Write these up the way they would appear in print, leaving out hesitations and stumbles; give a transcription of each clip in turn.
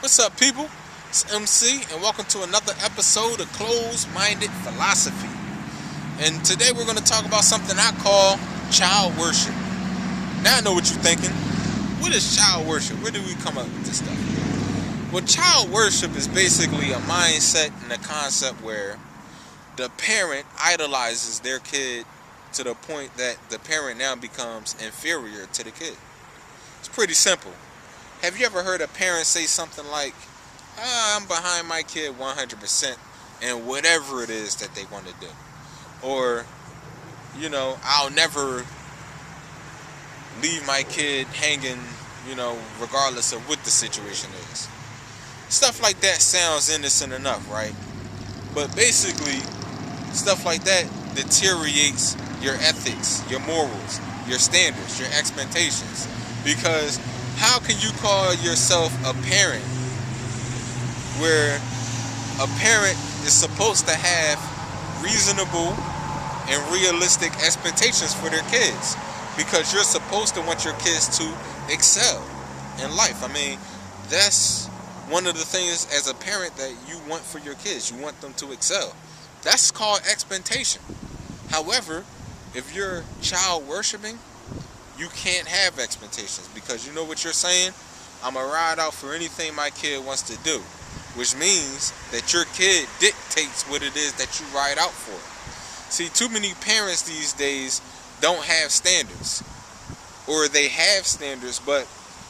What's up, people? It's MC, and welcome to another episode of Closed-Minded Philosophy. And today we're going to talk about something I call child worship. Now I know what you're thinking. What is child worship? Where did we come up with this stuff? Well, child worship is basically a mindset and a concept where the parent idolizes their kid to the point that the parent now becomes inferior to the kid. It's pretty simple. Have you ever heard a parent say something like, I'm behind my kid 100% in whatever it is that they want to do? Or, I'll never leave my kid hanging, regardless of what the situation is. Stuff like that sounds innocent enough, right? But basically, stuff like that deteriorates your ethics, your morals, your standards, your expectations. Because how can you call yourself a parent where a parent is supposed to have reasonable and realistic expectations for their kids? Because you're supposed to want your kids to excel in life. I mean, that's one of the things as a parent that you want for your kids. You want them to excel. That's called expectation. However, if you're child worshiping, you can't have expectations, because you know what you're saying? I'm going to ride out for anything my kid wants to do, which means that your kid dictates what it is that you ride out for. See, too many parents these days don't have standards, or they have standards, but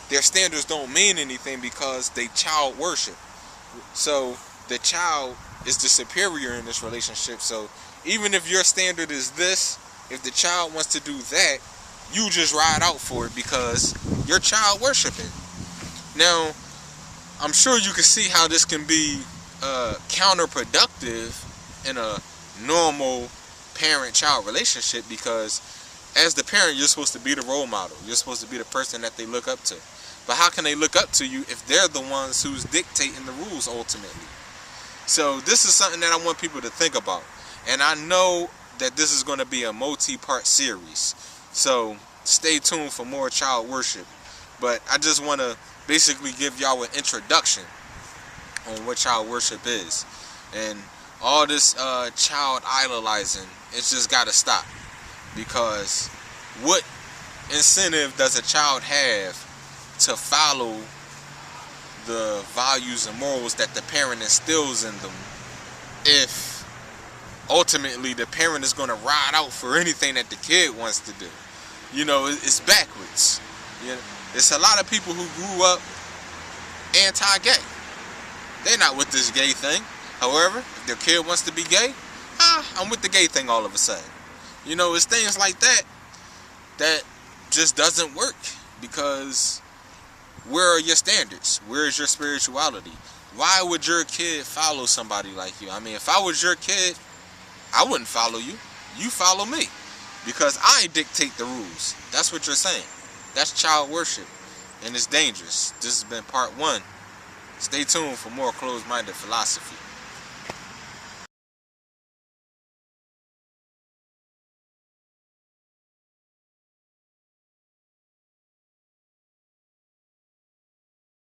their standards don't mean anything because they child worship. So the child is the superior in this relationship. So even if your standard is this, if the child wants to do that, you just ride out for it because you're child worshiping. Now, I'm sure you can see how this can be counterproductive in a normal parent-child relationship, because as the parent, you're supposed to be the role model. You're supposed to be the person that they look up to. But how can they look up to you if they're the ones who's dictating the rules ultimately? So this is something that I want people to think about. And I know that this is going to be a multi-part series. So stay tuned for more child worship. But I just want to basically give y'all an introduction on what child worship is. And all this child idolizing, it's just got to stop. Because what incentive does a child have to follow the values and morals that the parent instills in them if ultimately the parent is going to ride out for anything that the kid wants to do? It's backwards. It's a lot of people who grew up anti-gay. They're not with this gay thing. However, if their kid wants to be gay, I'm with the gay thing all of a sudden. It's things like that just doesn't work, because where are your standards? Where is your spirituality? Why would your kid follow somebody like you? I mean, if I was your kid, I wouldn't follow you. You follow me, because I dictate the rules. That's what you're saying. That's child worship, and it's dangerous. This has been part 1. Stay tuned for more Closed-Minded Philosophy.